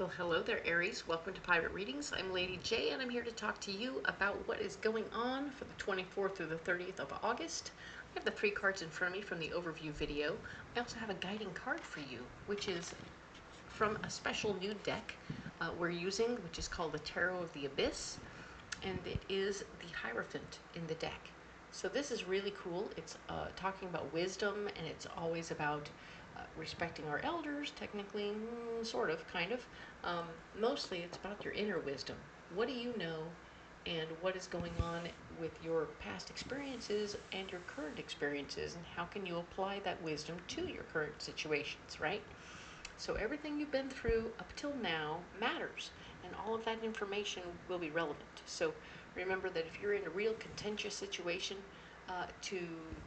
Well, hello there, Aries. Welcome to Private Readings. I'm Lady J, and I'm here to talk to you about what is going on for the 24th through the 30th of August. I have the 3 cards in front of me from the overview video. I also have a guiding card for you, which is from a special new deck we're using, which is called the Tarot of the Abyss, and it is the Hierophant in the deck. So this is really cool. It's talking about wisdom, and it's always about respecting our elders, technically, sort of, kind of. Mostly it's about your inner wisdom. What do you know, and what is going on with your past experiences and your current experiences, and how can you apply that wisdom to your current situations, right? So everything you've been through up till now matters, and all of that information will be relevant. So remember that if you're in a real contentious situation, to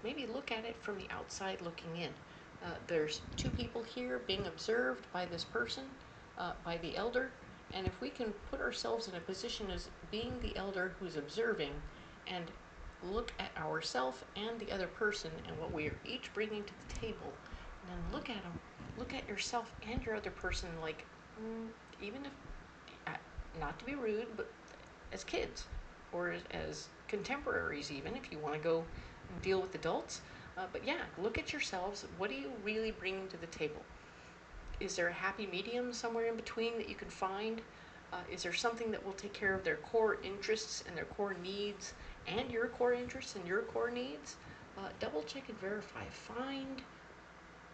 maybe look at it from the outside looking in. There's 2 people here being observed by this person, by the elder, and if we can put ourselves in a position as being the elder who's observing and look at ourselves and the other person and what we are each bringing to the table, and then look at them, look at yourself and your other person like, even if, not to be rude, but as kids, or as contemporaries even, if you want to go and deal with adults. But yeah, look at yourselves. What are you really bringing to the table? Is there a happy medium somewhere in between that you can find? Is there something that will take care of their core interests and their core needs and your core interests and your core needs? Double check and verify. Find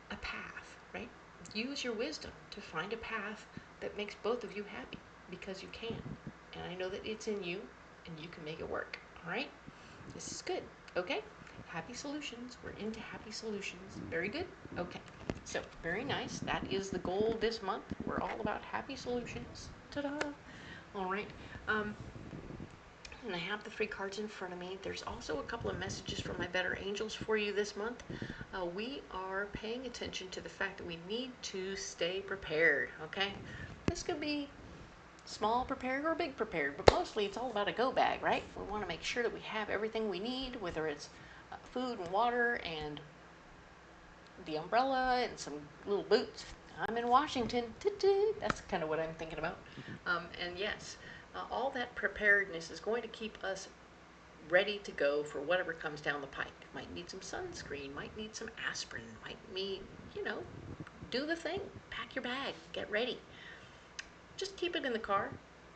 a path, right? Use your wisdom to find a path that makes both of you happy, because you can. And I know that it's in you and you can make it work, all right? This is good, okay? Happy solutions. We're into happy solutions. Very good. Okay. So, very nice. That is the goal this month. We're all about happy solutions. Ta-da! All right. And I have the 3 cards in front of me. There's also a couple of messages from my better angels for you this month. We are paying attention to the fact that we need to stay prepared, okay? This could be small prepared or big prepared, but mostly it's all about a go bag, right? We want to make sure that we have everything we need, whether it's food and water and the umbrella and some little boots. I'm in Washington. That's kind of what I'm thinking about. And yes, all that preparedness is going to keep us ready to go for whatever comes down the pike. Might need some sunscreen, might need some aspirin, might need, do the thing. Pack your bag, get ready. Just keep it in the car,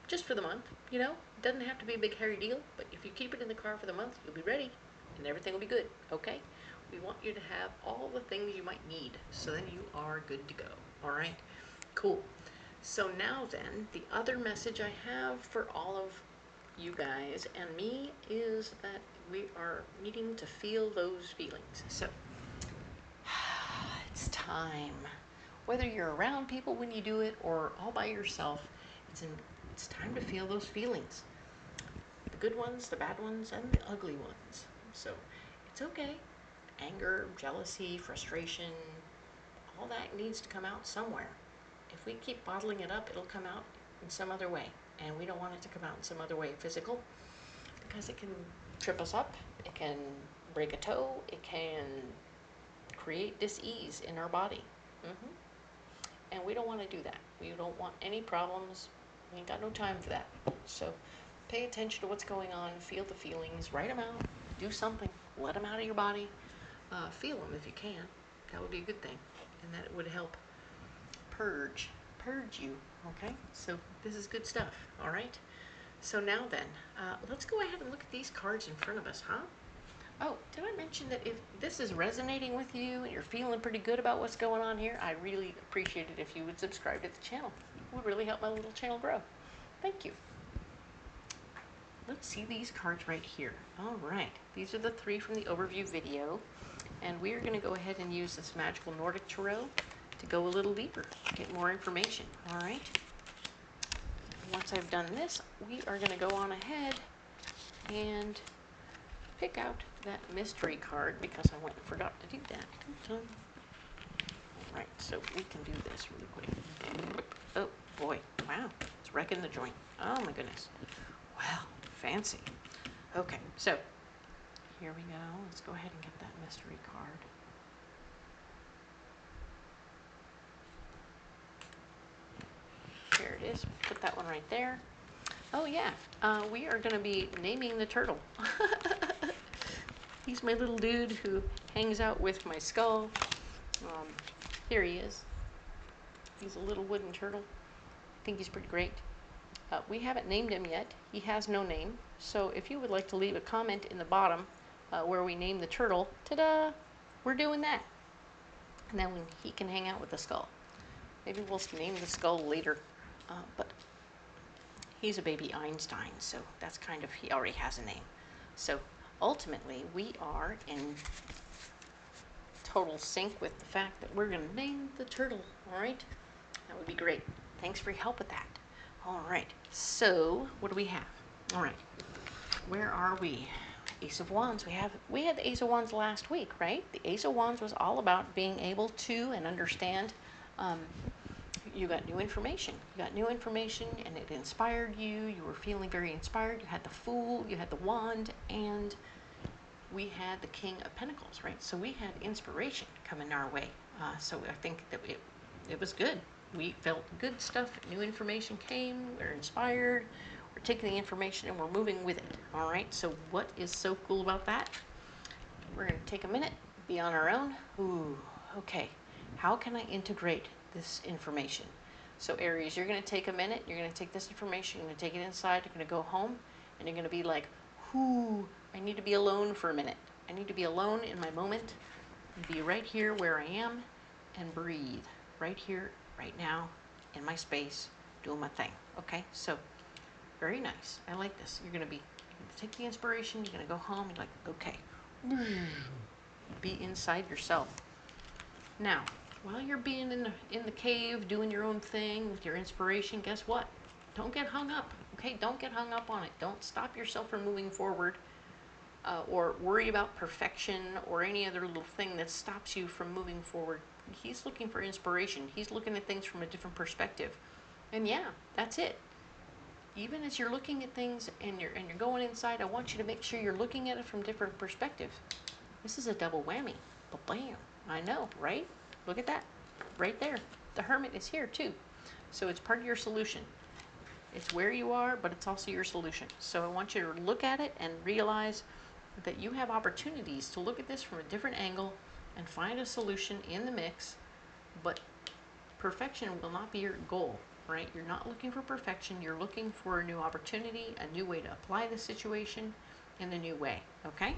just for the month, It doesn't have to be a big hairy deal, but if you keep it in the car for the month, you'll be ready, and everything will be good, okay? We want you to have all the things you might need, so then you are good to go, all right? Cool. So now then, the other message I have for all of you guys and me is that we are needing to feel those feelings. So, it's time. Whether you're around people when you do it or all by yourself, it's time to feel those feelings. The good ones, the bad ones, and the ugly ones. So it's okay. Anger, jealousy, frustration, all that needs to come out somewhere. If we keep bottling it up, it'll come out in some other way. And we don't want it to come out in some other way physical, because it can trip us up, it can break a toe, it can create dis-ease in our body. And we don't want to do that. We don't want any problems. We ain't got no time for that. So pay attention to what's going on. Feel the feelings. Write them out. Do something. Let them out of your body. Feel them if you can. That would be a good thing. And that would help purge you. Okay? So this is good stuff. All right? So now then, let's go ahead and look at these cards in front of us, huh? Oh, did I mention that if this is resonating with you and you're feeling pretty good about what's going on here, I really appreciate it if you would subscribe to the channel. It would really help my little channel grow. Thank you. Let's see these cards right here. All right. These are the 3 from the overview video. And we are going to go ahead and use this magical Nordic tarot to go a little deeper, get more information. All right. Once I've done this, we are going to go on ahead and pick out that mystery card, because I went and forgot to do that. All right, so we can do this really quick. Oh boy, wow, it's wrecking the joint. Oh my goodness. Wow, fancy. Okay, so here we go. Let's go ahead and get that mystery card. There it is. Put that one right there. Oh yeah, we are going to be naming the turtle. He's my little dude who hangs out with my skull. Here he is. He's a little wooden turtle. I think he's pretty great. We haven't named him yet. He has no name. So if you would like to leave a comment in the bottom where we name the turtle, ta-da, we're doing that. And then he can hang out with the skull. Maybe we'll name the skull later. But he's a baby Einstein, so that's kind of, he already has a name. So ultimately, we are in total sync with the fact that we're going to name the turtle, all right? That would be great. Thanks for your help with that. All right, so what do we have? All right, where are we? Ace of Wands. We had the Ace of Wands last week, right? The Ace of Wands was all about being able to and understand. You got new information. You got new information, and it inspired you. You were feeling very inspired. You had the Fool, you had the Wand, and we had the King of Pentacles, right? So we had inspiration coming our way. So I think that it was good. We felt good stuff. New information came. We're inspired. We're taking the information and we're moving with it. All right. So what is so cool about that? We're going to take a minute, be on our own. Ooh, okay. How can I integrate this information? So Aries, you're going to take a minute. You're going to take this information. You're going to take it inside. You're going to go home and you're going to be like, whoo, I need to be alone for a minute. I need to be alone in my moment and be right here where I am and breathe right here, right now, in my space, doing my thing. Okay, so very nice. I like this. You're going to take the inspiration. You're going to go home. You're like, okay, be inside yourself. Now, while you're being in the cave, doing your own thing with your inspiration, guess what? Don't get hung up. Okay, don't get hung up on it. Don't stop yourself from moving forward, or worry about perfection or any other little thing that stops you from moving forward. He's looking for inspiration. He's looking at things from a different perspective. And yeah, that's it. Even as you're looking at things and you're going inside, I want you to make sure you're looking at it from different perspectives. This is a double whammy. Ba-bam. I know, right? Look at that. Right there. The Hermit is here too. So it's part of your solution. It's where you are, but it's also your solution. So I want you to look at it and realize that you have opportunities to look at this from a different angle and find a solution in the mix, but perfection will not be your goal, right? You're not looking for perfection. You're looking for a new opportunity, a new way to apply the situation in a new way, okay?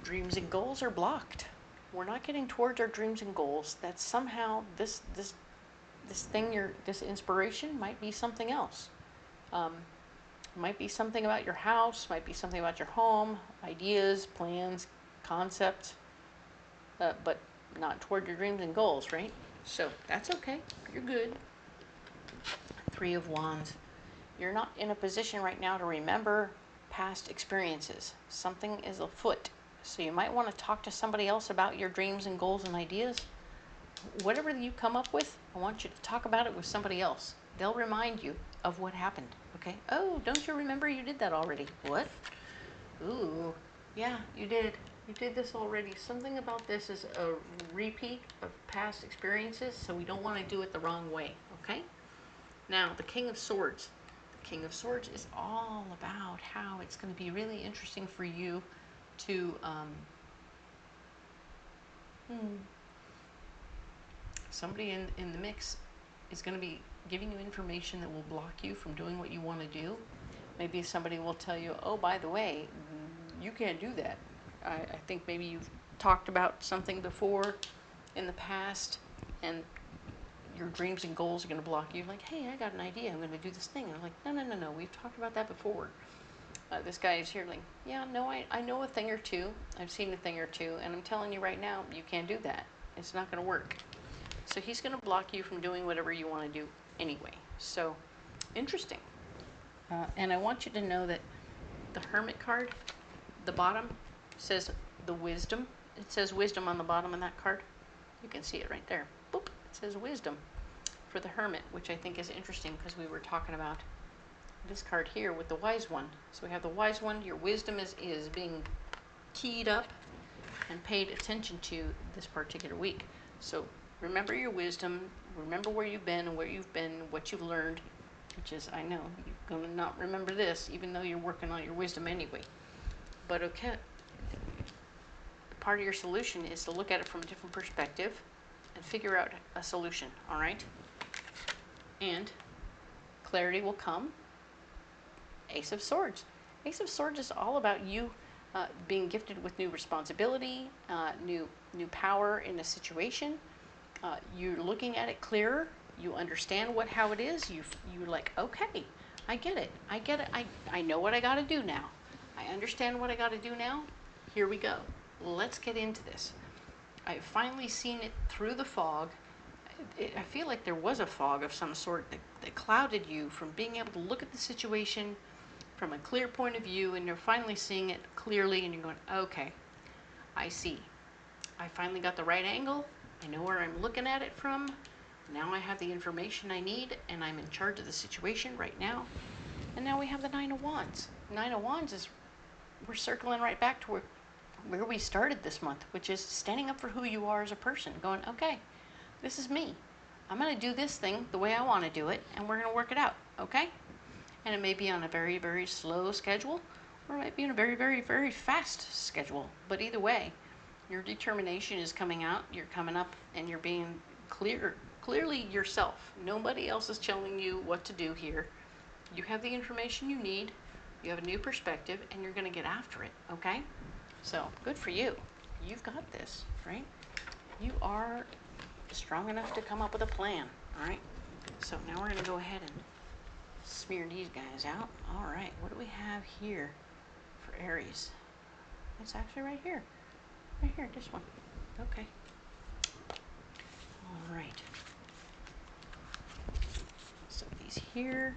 Dreams and goals are blocked. We're not getting towards our dreams and goals. That somehow this inspiration might be something else. Might be something about your house, might be something about your home, ideas, plans, concepts, but not toward your dreams and goals, right? So that's okay. You're good. Three of Wands. You're not in a position right now to remember past experiences. Something is afoot. So you might want to talk to somebody else about your dreams and goals and ideas. Whatever you come up with, I want you to talk about it with somebody else. They'll remind you of what happened, okay? Oh, don't you remember you did that already? What? Ooh, yeah, you did. You did this already. Something about this is a repeat of past experiences, so we don't want to do it the wrong way, okay? Now, the King of Swords. The King of Swords is all about how it's going to be really interesting for you to somebody in the mix is going to be giving you information that will block you from doing what you want to do. Maybe somebody will tell you, oh, by the way, you can't do that. I think maybe you've talked about something before in the past, and your dreams and goals are going to block you. Like, hey, I got an idea. I'm going to do this thing. And I'm like, no. We've talked about that before. This guy is here like, yeah, no, I know a thing or two. I've seen a thing or two, and I'm telling you right now, you can't do that. It's not going to work. So he's going to block you from doing whatever you want to do anyway. So, interesting. And I want you to know that the Hermit card, the bottom, says the Wisdom. It says Wisdom on the bottom of that card. You can see it right there. Boop. It says Wisdom for the Hermit, which I think is interesting because we were talking about this card here with the Wise One. So we have the Wise One. Your wisdom is being keyed up and paid attention to this particular week. So Remember your wisdom. Remember where you've been and where you've been, what you've learned, which is, I know, you're going to not remember this, even though you're working on your wisdom anyway. But okay, part of your solution is to look at it from a different perspective and figure out a solution, all right? And clarity will come. Ace of Swords. Ace of Swords is all about you being gifted with new responsibility, new power in a situation. You're looking at it clearer. You understand how it is. You're like, okay, I get it. I know what I got to do now. I understand what I got to do now. Here we go. Let's get into this. I've finally seen it through the fog. I feel like there was a fog of some sort that clouded you from being able to look at the situation from a clear point of view, and you're finally seeing it clearly, and you're going, okay, I see. I finally got the right angle. I know where I'm looking at it from. Now I have the information I need, and I'm in charge of the situation right now. And now we have the Nine of Wands. Nine of Wands is, we're circling right back to where we started this month, which is standing up for who you are as a person, going, okay, this is me. I'm going to do this thing the way I want to do it, and we're going to work it out, okay? And it may be on a very, very slow schedule, or it might be on a very, very, very fast schedule. But either way, your determination is coming out, you're coming up, and you're being clearly yourself. Nobody else is telling you what to do here. You have the information you need, you have a new perspective, and you're going to get after it, okay? So, good for you. You've got this, right? You are strong enough to come up with a plan, all right? So now we're going to go ahead and smear these guys out. All right, what do we have here for Aries? It's actually right here. Right here, this one. Okay. All right. So these here,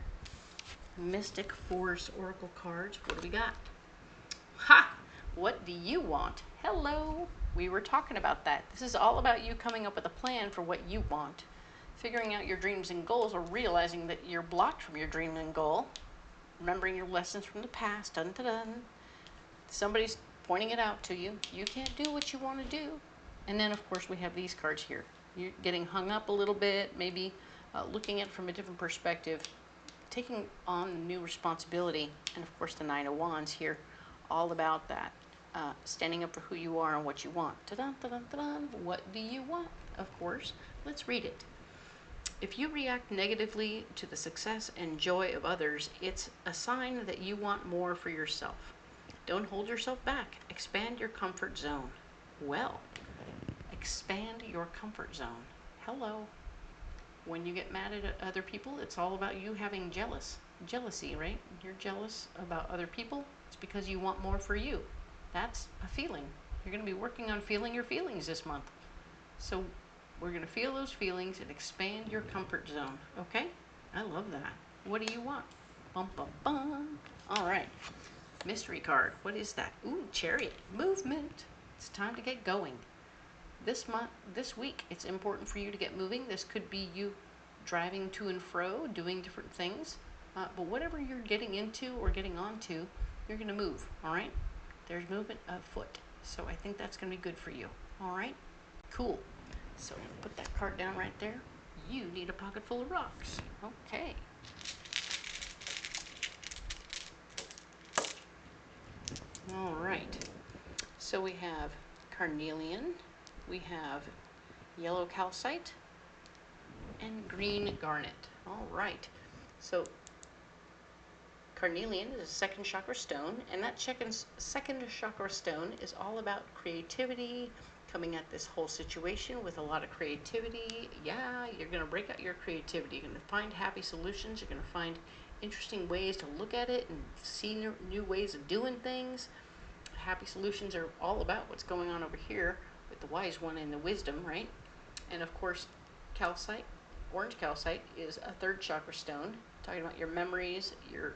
Mystic Force Oracle cards. What do we got? Ha! What do you want? Hello. We were talking about that. This is all about you coming up with a plan for what you want, figuring out your dreams and goals, or realizing that you're blocked from your dream and goal, remembering your lessons from the past. Dun, dun, dun. Somebody's pointing it out to you. You can't do what you want to do. And then, of course, we have these cards here. You're getting hung up a little bit, maybe looking at it from a different perspective, taking on new responsibility, and, of course, the Nine of Wands here, all about that. Standing up for who you are and what you want. Ta-dun, ta-dun, ta-dun. What do you want? Of course. Let's read it. If you react negatively to the success and joy of others, it's a sign that you want more for yourself. Don't hold yourself back. Expand your comfort zone. Well, expand your comfort zone. Hello. When you get mad at other people, it's all about you having jealousy, right? You're jealous about other people. It's because you want more for you. That's a feeling. You're going to be working on feeling your feelings this month. So we're going to feel those feelings and expand your comfort zone. Okay? I love that. What do you want? Bum, bum, bum. All right. Mystery card. What is that? Ooh, Chariot. Movement. It's time to get going. This week, it's important for you to get moving. This could be you driving to and fro, doing different things. But whatever you're getting into or getting onto, you're going to move. All right? There's movement afoot. So I think that's going to be good for you. All right? Cool. So put that card down right there. You need a pocket full of rocks. Okay. All right. So we have carnelian, we have yellow calcite, and green garnet. All right. So carnelian is a second chakra stone, and that second chakra stone is all about creativity, coming at this whole situation with a lot of creativity. Yeah, you're going to break out your creativity. You're going to find happy solutions. You're going to find interesting ways to look at it and see new ways of doing things. Happy solutions are all about what's going on over here with the wise one and the wisdom, right? And of course, calcite, orange calcite, is a third chakra stone, talking about your memories, your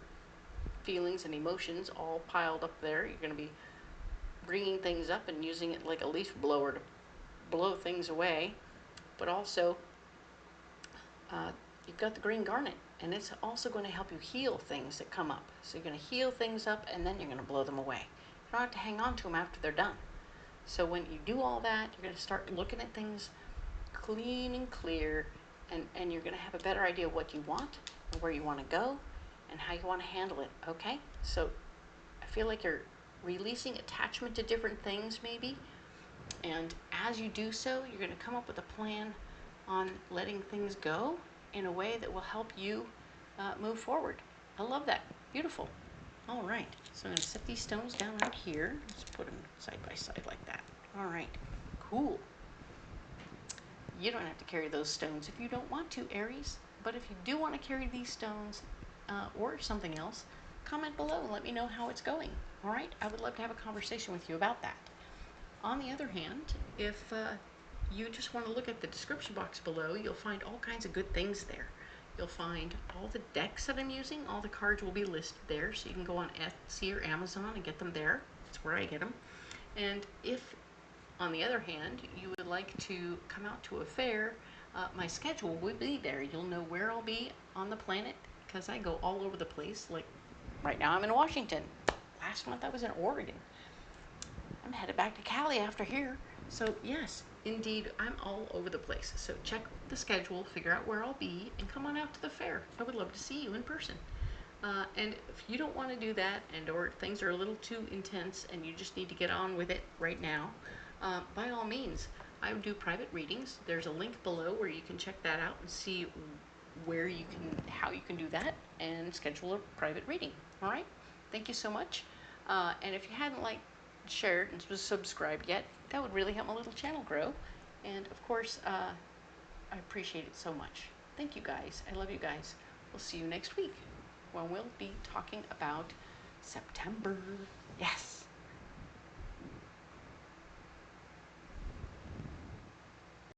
feelings and emotions all piled up there. You're going to be bringing things up and using it like a leaf blower to blow things away. But also, you've got the green garnet, and it's also going to help you heal things that come up. So you're going to heal things up, and then you're going to blow them away. You don't have to hang on to them after they're done. So when you do all that, you're going to start looking at things clean and clear, and you're going to have a better idea of what you want and where you want to go and how you want to handle it, okay? So I feel like you're releasing attachment to different things maybe, and as you do so, you're going to come up with a plan on letting things go in a way that will help you move forward. I love that. Beautiful. All right, so I'm going to set these stones down right here. Let's put them side by side like that. All right, cool. You don't have to carry those stones if you don't want to, Aries. But if you do want to carry these stones or something else, comment below and let me know how it's going. All right, I would love to have a conversation with you about that. On the other hand, if you just want to look at the description box below, you'll find all kinds of good things there. You'll find all the decks that I'm using. All the cards will be listed there, so you can go on Etsy or Amazon and get them there. That's where I get them. And if, on the other hand, you would like to come out to a fair, my schedule will be there. You'll know where I'll be on the planet because I go all over the place. Like right now I'm in Washington. Last month I was in Oregon. I'm headed back to Cali after here. So yes, indeed, I'm all over the place. So check the schedule, figure out where I'll be, and come on out to the fair. I would love to see you in person. And if you don't want to do that, and or things are a little too intense and you just need to get on with it right now, by all means, I do private readings. There's a link below where you can check that out and see where you can, how you can do that and schedule a private reading. All right? Thank you so much. And if you hadn't shared and was subscribed yet, that would really help my little channel grow. And of course, I appreciate it so much. Thank you guys. I love you guys. We'll see you next week when we'll be talking about September. Yes.